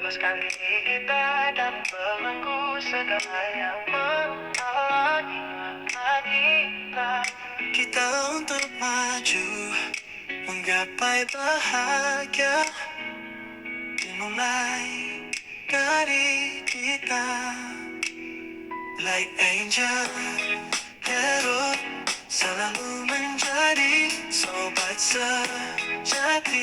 Lepaskan kita dan belenggu segala yang menghalangi kita. Kita untuk maju, menggapai bahagia, dimulai dari kita. Like angel, hero, selalu menjadi sobat sejatimu.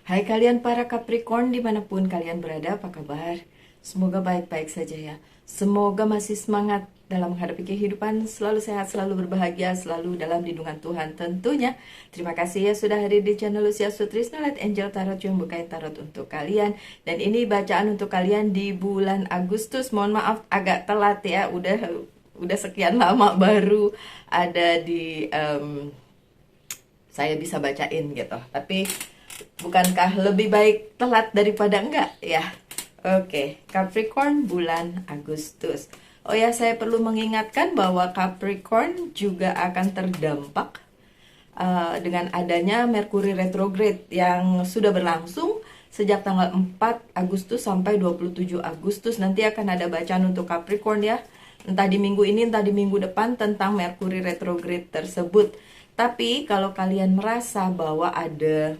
Hai kalian para Capricorn dimanapun kalian berada, apa kabar? Semoga baik-baik saja ya. Semoga masih semangat dalam menghadapi kehidupan, selalu sehat, selalu berbahagia, selalu dalam lindungan Tuhan tentunya. Terima kasih ya sudah hadir di channel Lucia Sutrisna Light Angel Tarot yang bukain tarot untuk kalian. Dan ini bacaan untuk kalian di bulan Agustus. Mohon maaf agak telat ya, udah sekian lama baru ada di saya bisa bacain gitu. Tapi bukankah lebih baik telat daripada enggak ya? Oke, Capricorn bulan Agustus. Oh ya, saya perlu mengingatkan bahwa Capricorn juga akan terdampak dengan adanya Merkuri retrograde yang sudah berlangsung sejak tanggal 4 Agustus sampai 27 Agustus. Nanti akan ada bacaan untuk Capricorn ya. Entah di minggu ini, entah di minggu depan tentang Merkuri retrograde tersebut. Tapi kalau kalian merasa bahwa ada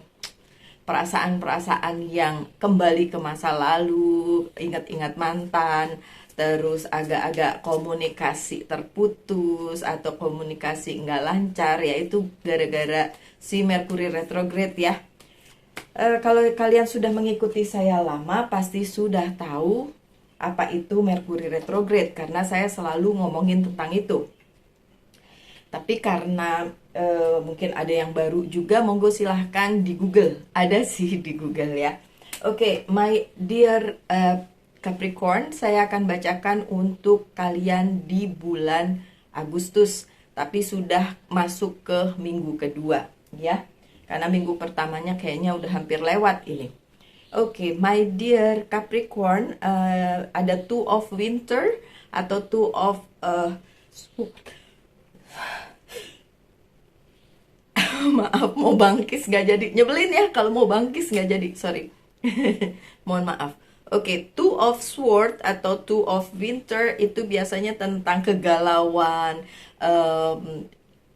perasaan-perasaan yang kembali ke masa lalu, ingat-ingat mantan, terus agak-agak komunikasi terputus atau komunikasi nggak lancar, yaitu gara-gara si Merkuri retrograde ya. Kalau kalian sudah mengikuti saya lama, pasti sudah tahu apa itu Merkuri retrograde, karena saya selalu ngomongin tentang itu. Tapi karena mungkin ada yang baru juga, monggo silahkan di Google. Ada sih di Google ya. Oke, my dear Capricorn, saya akan bacakan untuk kalian di bulan Agustus. Tapi sudah masuk ke minggu kedua ya. Karena minggu pertamanya kayaknya udah hampir lewat ini. Oke, my dear Capricorn, ada Two of Winter atau Two of maaf, mau bangkis nggak jadi. Nyebelin ya kalau mau bangkis nggak jadi, sorry. Mohon maaf. Oke, Two of Sword atau Two of Winter itu biasanya tentang kegalauan,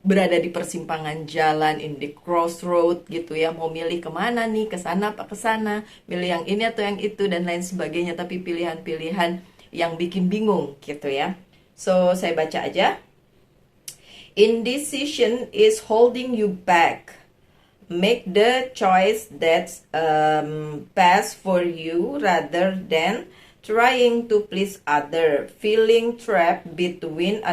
berada di persimpangan jalan, in the crossroad gitu ya. Mau milih kemana nih, ke sana apa ke sana, milih yang ini atau yang itu dan lain sebagainya. Tapi pilihan-pilihan yang bikin bingung gitu ya. So, saya baca aja. Indecision is holding you back. Make the choice that's best for you rather than trying to please other. Feeling trapped between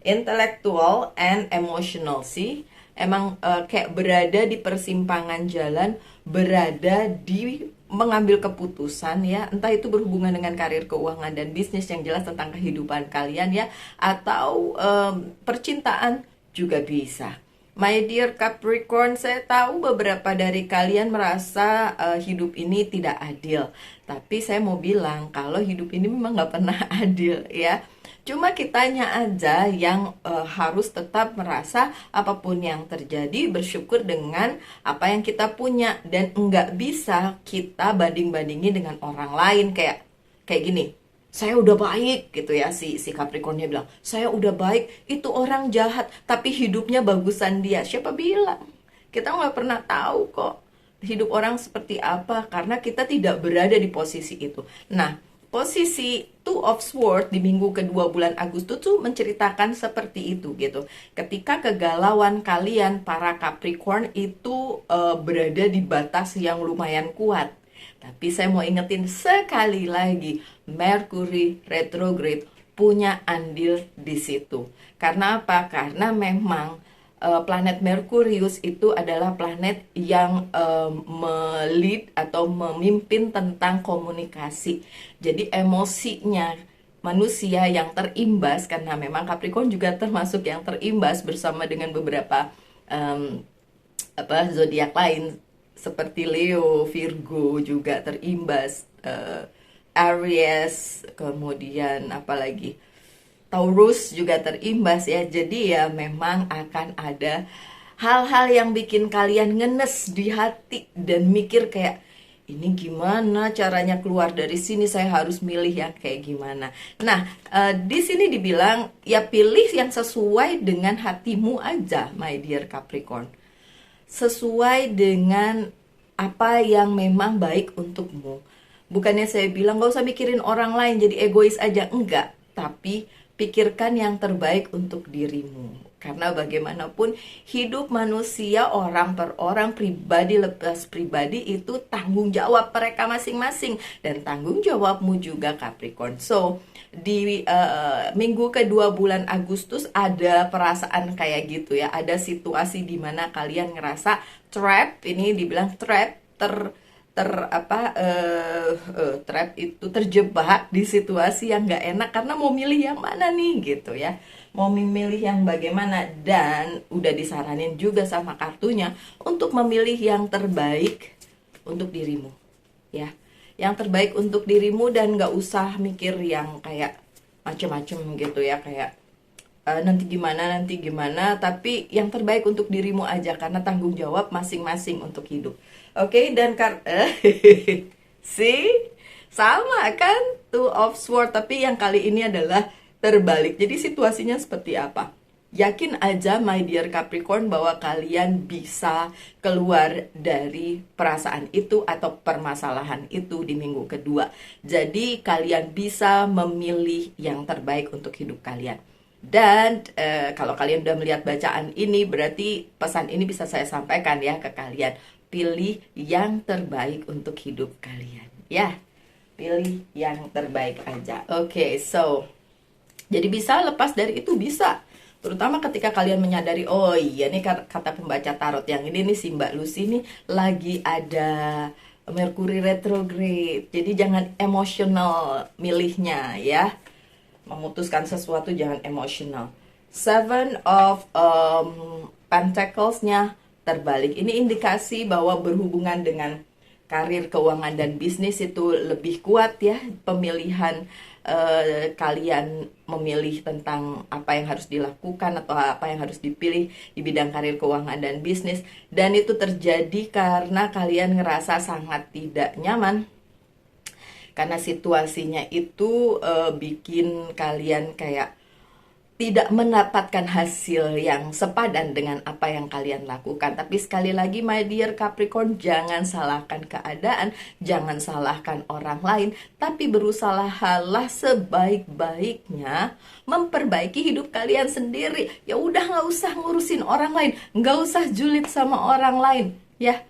intellectual and emotional. Sih, emang kayak berada di persimpangan jalan, berada di mengambil keputusan ya, entah itu berhubungan dengan karir, keuangan, dan bisnis, yang jelas tentang kehidupan kalian ya, atau percintaan juga bisa. My dear Capricorn, saya tahu beberapa dari kalian merasa hidup ini tidak adil. Tapi saya mau bilang kalau hidup ini memang nggak pernah adil ya. Cuma kitanya aja yang harus tetap merasa apapun yang terjadi bersyukur dengan apa yang kita punya, dan nggak bisa kita banding-bandingin dengan orang lain kayak gini. Saya udah baik gitu ya, si Capricornnya bilang saya udah baik, itu orang jahat tapi hidupnya bagusan dia. Siapa bilang? Kita nggak pernah tahu kok hidup orang seperti apa karena kita tidak berada di posisi itu. Nah, posisi Two of Swords di minggu kedua bulan Agustus tuh menceritakan seperti itu gitu. Ketika kegalauan kalian para Capricorn itu berada di batas yang lumayan kuat. Tapi saya mau ingetin sekali lagi, Merkuri retrograde punya andil di situ. Karena apa? Karena memang planet Merkurius itu adalah planet yang melead atau memimpin tentang komunikasi. Jadi emosinya manusia yang terimbas, karena memang Capricorn juga termasuk yang terimbas bersama dengan beberapa zodiak lain seperti Leo, Virgo juga terimbas Aries, kemudian apalagi Taurus juga terimbas ya. Jadi ya memang akan ada hal-hal yang bikin kalian ngenes di hati dan mikir kayak ini gimana caranya keluar dari sini, saya harus milih yang kayak gimana. Nah, di sini dibilang ya pilih yang sesuai dengan hatimu aja, my dear Capricorn. Sesuai dengan apa yang memang baik untukmu. Bukannya saya bilang gak usah mikirin orang lain jadi egois aja, enggak. Tapi pikirkan yang terbaik untuk dirimu. Karena bagaimanapun hidup manusia orang per orang, pribadi lepas pribadi itu tanggung jawab mereka masing-masing. Dan tanggung jawabmu juga Capricorn. So, di minggu kedua bulan Agustus ada perasaan kayak gitu ya. Ada situasi di mana kalian ngerasa trap, ini dibilang trap, trap itu terjebak di situasi yang nggak enak karena mau milih yang mana nih gitu ya, mau memilih yang bagaimana, dan udah disaranin juga sama kartunya untuk memilih yang terbaik untuk dirimu ya, yang terbaik untuk dirimu dan nggak usah mikir yang kayak macem-macem gitu ya, kayak nanti gimana, tapi yang terbaik untuk dirimu aja karena tanggung jawab masing-masing untuk hidup. Oke, dan see, sama kan, Two of Swords, tapi yang kali ini adalah terbalik. Jadi situasinya seperti apa? Yakin aja my dear Capricorn bahwa kalian bisa keluar dari perasaan itu atau permasalahan itu di minggu kedua. Jadi kalian bisa memilih yang terbaik untuk hidup kalian. Dan kalau kalian udah melihat bacaan ini, berarti pesan ini bisa saya sampaikan ya ke kalian. Pilih yang terbaik untuk hidup kalian. Ya, pilih yang terbaik aja. Oke, so jadi bisa lepas dari itu, bisa. Terutama ketika kalian menyadari, oh iya nih kata pembaca tarot yang ini nih si Mbak Lucy nih lagi ada Mercury retrograde. Jadi jangan emosional milihnya ya. Memutuskan sesuatu jangan emosional. Seven of Pentacles-nya terbalik. Ini indikasi bahwa berhubungan dengan karir, keuangan, dan bisnis itu lebih kuat ya. Pemilihan kalian memilih tentang apa yang harus dilakukan atau apa yang harus dipilih di bidang karir, keuangan, dan bisnis. Dan itu terjadi karena kalian ngerasa sangat tidak nyaman. Karena situasinya itu bikin kalian kayak tidak mendapatkan hasil yang sepadan dengan apa yang kalian lakukan. Tapi sekali lagi my dear Capricorn, jangan salahkan keadaan, jangan salahkan orang lain, tapi berusahalah sebaik-baiknya memperbaiki hidup kalian sendiri. Ya udah, nggak usah ngurusin orang lain, nggak usah julid sama orang lain ya.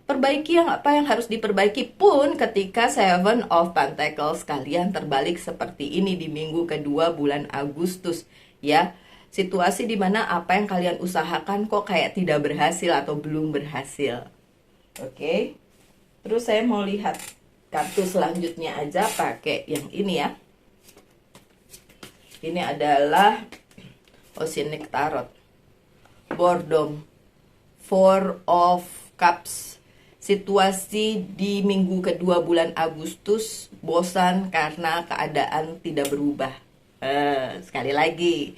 Perbaiki apa yang harus diperbaiki. Pun ketika Seven of Pentacles kalian terbalik seperti ini di minggu kedua bulan Agustus ya, situasi dimana apa yang kalian usahakan kok kayak tidak berhasil atau belum berhasil. Oke, terus saya mau lihat kartu selanjutnya aja pakai yang ini ya. Ini adalah Oceanic Tarot, Boredom, Four of Cups. Situasi di minggu kedua bulan Agustus, bosan karena keadaan tidak berubah. Sekali lagi,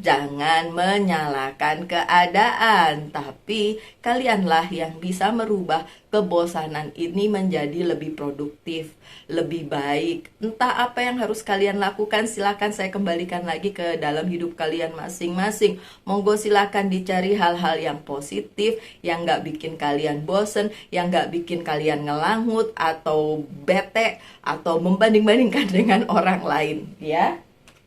jangan menyalahkan keadaan, tapi kalianlah yang bisa merubah kebosanan ini menjadi lebih produktif, lebih baik. Entah apa yang harus kalian lakukan, silakan saya kembalikan lagi ke dalam hidup kalian masing-masing. Monggo silakan dicari hal-hal yang positif, yang gak bikin kalian bosen, yang gak bikin kalian ngelangut atau bete atau membanding-bandingkan dengan orang lain ya.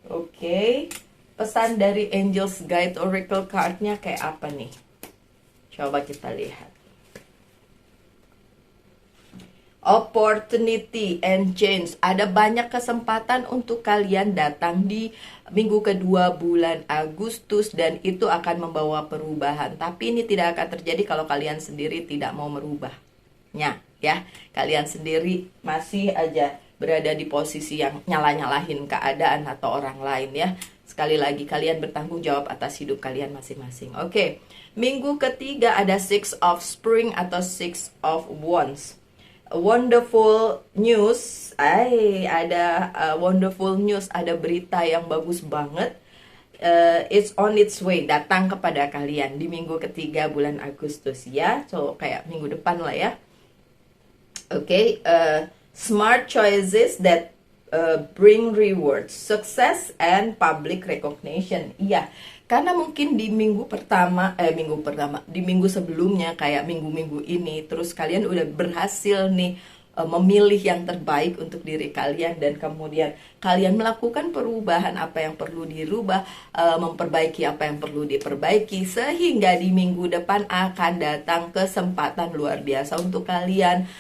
Oke, pesan dari Angels Guide Oracle Card-nya kayak apa nih? Coba kita lihat. Opportunity and change. Ada banyak kesempatan untuk kalian datang di minggu kedua bulan Agustus dan itu akan membawa perubahan. Tapi ini tidak akan terjadi kalau kalian sendiri tidak mau merubahnya ya. Kalian sendiri masih aja berada di posisi yang nyalah-nyalahin keadaan atau orang lain ya. Sekali lagi, kalian bertanggung jawab atas hidup kalian masing-masing. Oke, minggu ketiga ada Six of Spring atau Six of Wands. wonderful news. Ada wonderful news, ada berita yang bagus banget. It's on its way, datang kepada kalian di minggu ketiga bulan Agustus ya. So kayak minggu depan lah ya. Oke, smart choices that bring rewards, success and public recognition. Iya, karena mungkin di minggu pertama, di minggu sebelumnya kayak minggu-minggu ini, terus kalian udah berhasil nih memilih yang terbaik untuk diri kalian, dan kemudian kalian melakukan perubahan apa yang perlu dirubah, memperbaiki apa yang perlu diperbaiki, sehingga di minggu depan akan datang kesempatan luar biasa untuk kalian,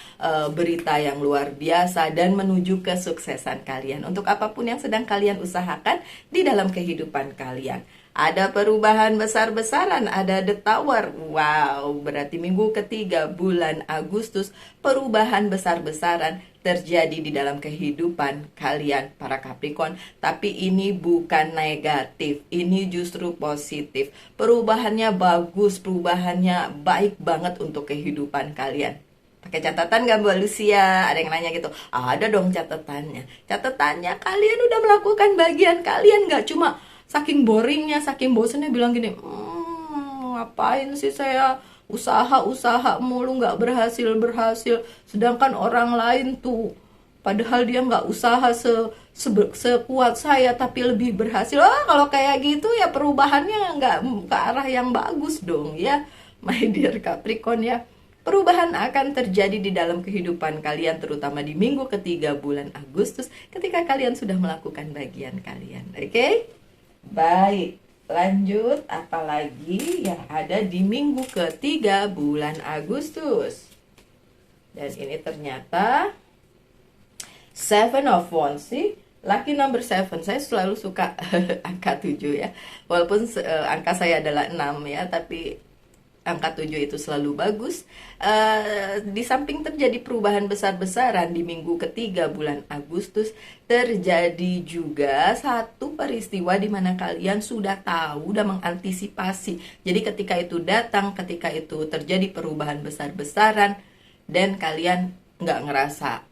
berita yang luar biasa dan menuju kesuksesan kalian untuk apapun yang sedang kalian usahakan di dalam kehidupan kalian. Ada perubahan besar-besaran, ada the tower. Wow, berarti minggu ketiga bulan Agustus perubahan besar-besaran terjadi di dalam kehidupan kalian para Capricorn. Tapi ini bukan negatif, ini justru positif. Perubahannya bagus, perubahannya baik banget untuk kehidupan kalian. Pakai catatan gak Mbak Lucia? Ada yang nanya gitu. Ada dong catatannya. Catatannya kalian udah melakukan bagian kalian, gak cuma saking boringnya, saking bosennya bilang gini, ngapain sih saya usaha mulu nggak berhasil, sedangkan orang lain tuh padahal dia nggak usaha sekuat saya tapi lebih berhasil. Kalau kayak gitu ya perubahannya nggak ke arah yang bagus dong ya, my dear Capricorn ya. Perubahan akan terjadi di dalam kehidupan kalian, terutama di minggu ketiga bulan Agustus ketika kalian sudah melakukan bagian kalian. Oke? Baik, lanjut apalagi yang ada di minggu ketiga bulan Agustus. Dan ini ternyata Seven of Wands sih. Lucky number 7, saya selalu suka angka 7 ya. Walaupun angka saya adalah 6 ya, tapi angka 7 itu selalu bagus. Di samping terjadi perubahan besar-besaran di minggu ketiga bulan Agustus, terjadi juga satu peristiwa di mana kalian sudah tahu, sudah mengantisipasi. Jadi ketika itu datang, ketika itu terjadi perubahan besar-besaran, dan kalian nggak ngerasa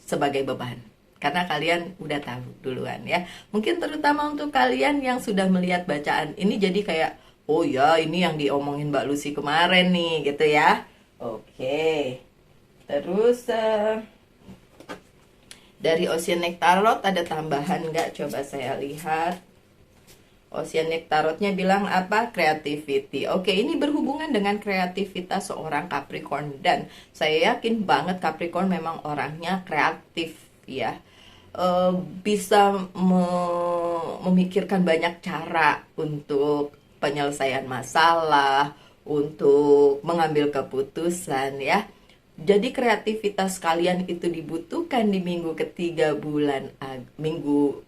sebagai beban. Karena kalian udah tahu duluan ya. Mungkin terutama untuk kalian yang sudah melihat bacaan ini, jadi kayak, oh ya, ini yang diomongin Mbak Lucy kemarin nih, gitu ya. Oke. Terus dari Oceanic Tarot ada tambahan nggak? Coba saya lihat. Oceanic Tarotnya bilang apa? Creativity. Oke, ini berhubungan dengan kreativitas seorang Capricorn. Dan saya yakin banget Capricorn memang orangnya kreatif ya. Bisa memikirkan banyak cara untuk penyelesaian masalah, untuk mengambil keputusan ya. Jadi kreativitas kalian itu dibutuhkan di minggu ketiga bulan minggu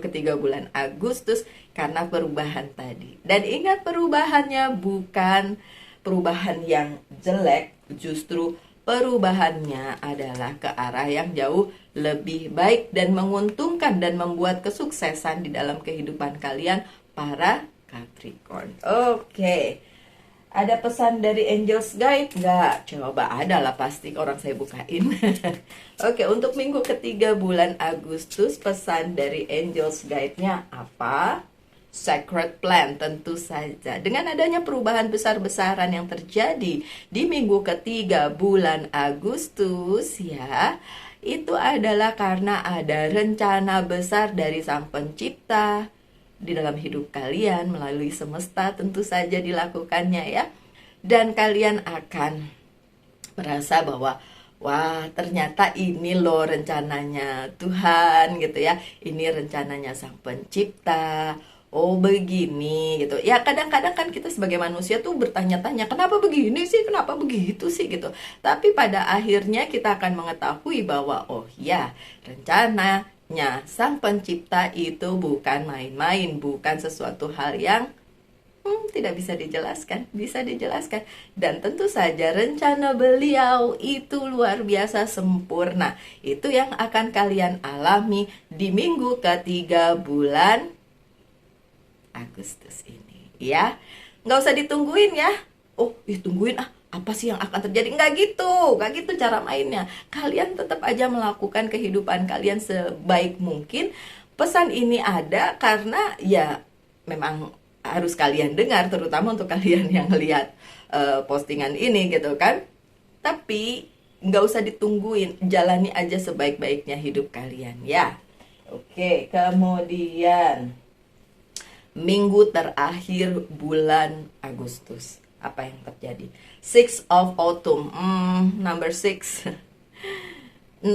ketiga bulan Agustus karena perubahan tadi. Dan ingat, perubahannya bukan perubahan yang jelek, justru perubahannya adalah ke arah yang jauh lebih baik dan menguntungkan dan membuat kesuksesan di dalam kehidupan kalian para Capricorn. Oke. Ada pesan dari Angels Guide nggak? Coba ada lah, pasti orang saya bukain. Oke, untuk minggu ketiga bulan Agustus, pesan dari Angels Guide-nya apa? Sacred Plan, tentu saja. Dengan adanya perubahan besar-besaran yang terjadi di minggu ketiga bulan Agustus ya, itu adalah karena ada rencana besar dari Sang Pencipta di dalam hidup kalian melalui semesta, tentu saja dilakukannya ya. Dan kalian akan merasa bahwa wah, ternyata ini loh rencananya Tuhan gitu ya. Ini rencananya Sang Pencipta. Oh begini gitu ya. Kadang-kadang kan kita sebagai manusia tuh bertanya-tanya, kenapa begini sih, kenapa begitu sih gitu. Tapi pada akhirnya kita akan mengetahui bahwa oh ya, rencana Sang Pencipta itu bukan main-main, bukan sesuatu hal yang tidak bisa dijelaskan, bisa dijelaskan. Dan tentu saja rencana beliau itu luar biasa sempurna. Itu yang akan kalian alami di minggu ketiga bulan Agustus ini ya. Nggak usah ditungguin ya. Oh, tungguin apa sih yang akan terjadi. Nggak gitu cara mainnya. Kalian tetap aja melakukan kehidupan kalian sebaik mungkin. Pesan ini ada karena ya memang harus kalian dengar, terutama untuk kalian yang lihat postingan ini gitu kan. Tapi nggak usah ditungguin, jalani aja sebaik-baiknya hidup kalian ya. Oke, kemudian minggu terakhir bulan Agustus, apa yang terjadi? Six of Autumn, number six. 6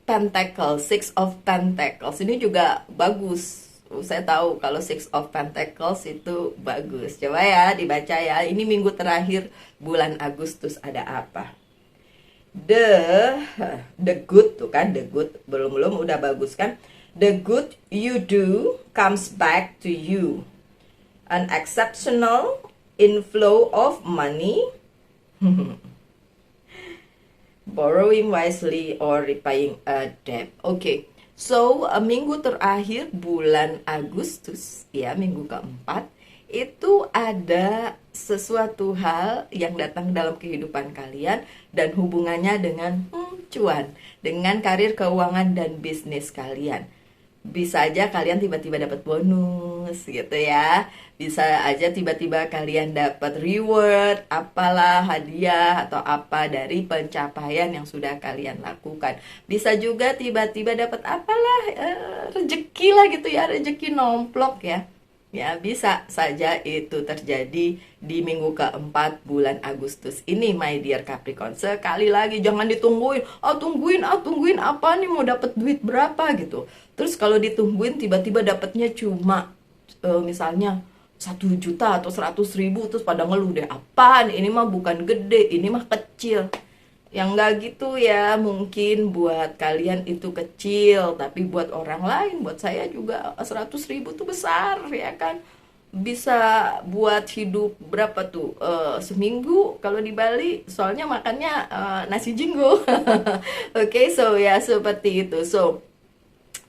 Pentacles, Six of Pentacles ini juga bagus. Saya tahu kalau Six of Pentacles itu bagus. Coba ya dibaca ya. Ini minggu terakhir bulan Agustus ada apa? The good tuh kan, the good belum udah bagus kan? The good you do comes back to you. An exceptional inflow of money. Borrowing wisely or repaying a debt. Oke, so minggu terakhir bulan Agustus, ya minggu keempat, itu ada sesuatu hal yang datang dalam kehidupan kalian dan hubungannya dengan cuan, dengan karir, keuangan, dan bisnis kalian. Bisa aja kalian tiba-tiba dapat bonus gitu ya. Bisa aja tiba-tiba kalian dapat reward, apalah hadiah atau apa dari pencapaian yang sudah kalian lakukan. Bisa juga tiba-tiba dapat apalah rezeki lah gitu ya, rezeki nomplok ya. Ya, bisa saja itu terjadi di minggu keempat bulan Agustus ini, my dear Capricorn. Sekali lagi, jangan ditungguin. Tungguin apa nih, mau dapat duit berapa gitu. Terus kalau ditungguin, tiba-tiba dapatnya cuma misalnya 1 juta atau 100.000, terus pada ngeluh deh, apaan? Ini mah bukan gede, ini mah kecil. Yang nggak gitu ya, mungkin buat kalian itu kecil, tapi buat orang lain, buat saya juga 100.000 tuh besar ya kan. Bisa buat hidup berapa tuh, seminggu kalau di Bali, soalnya makannya nasi jinggo. Oke, so ya seperti itu. So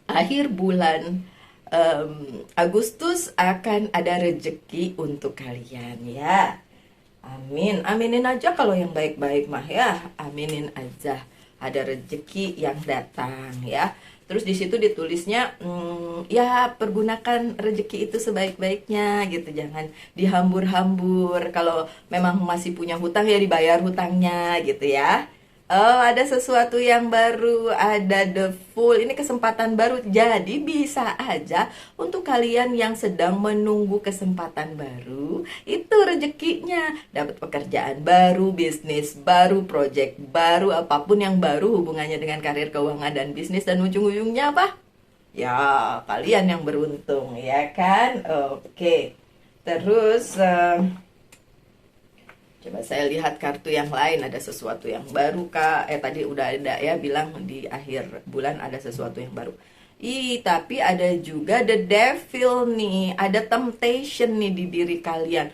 akhir bulan Agustus akan ada rezeki untuk kalian ya. Amin, aminin aja kalau yang baik-baik mah ya, aminin aja ada rezeki yang datang ya. Terus di situ ditulisnya ya pergunakan rezeki itu sebaik-baiknya gitu, jangan dihambur-hambur. Kalau memang masih punya hutang ya dibayar hutangnya gitu ya. Oh, ada sesuatu yang baru, ada the full. Ini kesempatan baru. Jadi bisa aja untuk kalian yang sedang menunggu kesempatan baru, itu rezekinya. Dapat pekerjaan baru, bisnis baru, project baru, apapun yang baru hubungannya dengan karir, keuangan, dan bisnis. Dan ujung-ujungnya apa? Ya, kalian yang beruntung, ya kan? Oke. Terus coba saya lihat kartu yang lain, ada sesuatu yang baru kak? Tadi udah ada ya, bilang di akhir bulan ada sesuatu yang baru. Tapi ada juga the devil nih, ada temptation nih di diri kalian.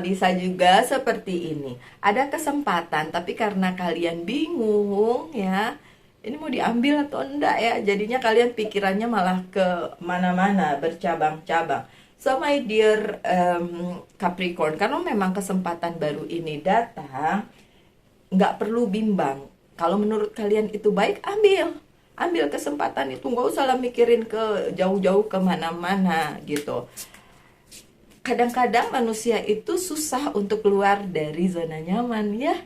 Bisa juga seperti ini. Ada kesempatan, tapi karena kalian bingung ya, ini mau diambil atau enggak ya, jadinya kalian pikirannya malah ke mana-mana, bercabang-cabang. So my dear Capricorn, karena memang kesempatan baru ini datang, nggak perlu bimbang. Kalau menurut kalian itu baik, ambil kesempatan itu, nggak usah lah mikirin ke jauh-jauh kemana-mana gitu. Kadang-kadang manusia itu susah untuk keluar dari zona nyaman ya.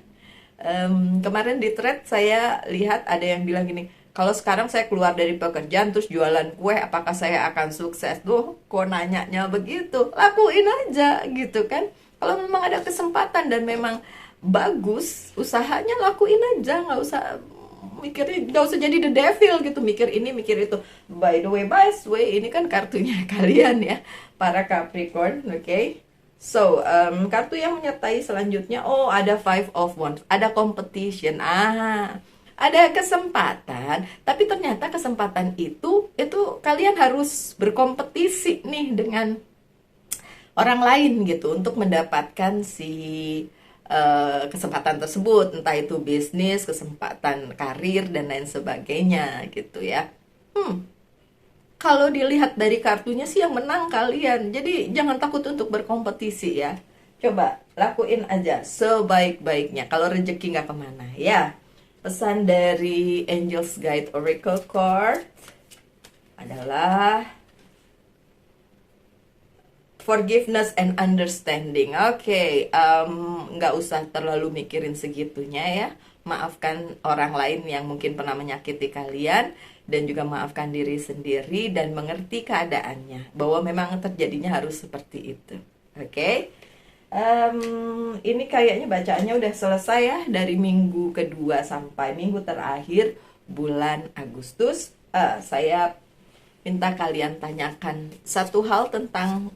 Kemarin di thread saya lihat ada yang bilang gini, kalau sekarang saya keluar dari pekerjaan terus jualan kue, apakah saya akan sukses? Kok nanyanya begitu? Lakuin aja gitu kan. Kalau memang ada kesempatan dan memang bagus usahanya, lakuin aja, nggak usah mikirin, nggak usah jadi the devil gitu, mikir ini mikir itu. By the way, ini kan kartunya kalian ya, para Capricorn, oke? So, kartu yang menyertai selanjutnya, ada Five of Wands, ada competition. Ada kesempatan, tapi ternyata kesempatan itu kalian harus berkompetisi nih dengan orang lain gitu untuk mendapatkan si kesempatan tersebut, entah itu bisnis, kesempatan karir, dan lain sebagainya gitu ya. Kalau dilihat dari kartunya sih yang menang kalian, jadi jangan takut untuk berkompetisi ya. Coba lakuin aja sebaik-baiknya. Kalau rezeki nggak kemana ya. Pesan dari Angel's Guide Oracle Card adalah forgiveness and understanding. Oke, nggak usah terlalu mikirin segitunya ya. Maafkan orang lain yang mungkin pernah menyakiti kalian, dan juga maafkan diri sendiri dan mengerti keadaannya bahwa memang terjadinya harus seperti itu. Oke. Ini kayaknya bacaannya udah selesai ya, dari minggu kedua sampai minggu terakhir bulan Agustus. Saya minta kalian tanyakan satu hal tentang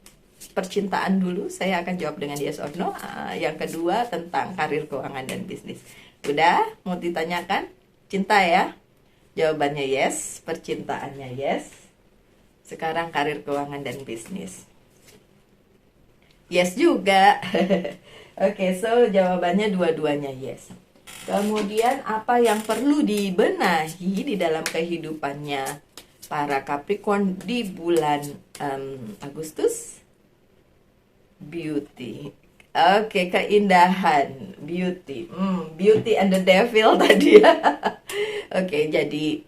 percintaan dulu. Saya akan jawab dengan yes or no. Yang kedua tentang karir, keuangan, dan bisnis. Udah? Mau ditanyakan? Cinta ya? Jawabannya yes. Percintaannya yes. Sekarang karir, keuangan, dan bisnis. Yes juga. Oke, so jawabannya dua-duanya yes. Kemudian apa yang perlu dibenahi di dalam kehidupannya para Capricorn di bulan Agustus? Beauty. Oke, keindahan, beauty. Beauty and the devil tadi ya. Oke, jadi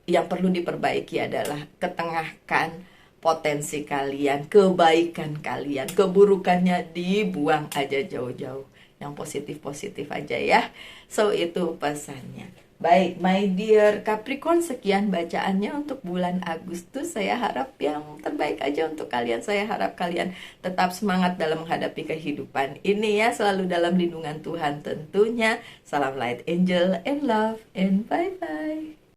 yang perlu diperbaiki adalah ketengahkan potensi kalian, kebaikan kalian, keburukannya dibuang aja jauh-jauh. Yang positif-positif aja ya. So, itu pesannya. Baik, my dear Capricorn, sekian bacaannya untuk bulan Agustus. Saya harap yang terbaik aja untuk kalian. Saya harap kalian tetap semangat dalam menghadapi kehidupan ini ya. Selalu dalam lindungan Tuhan tentunya. Salam light, angel, and love, and bye-bye.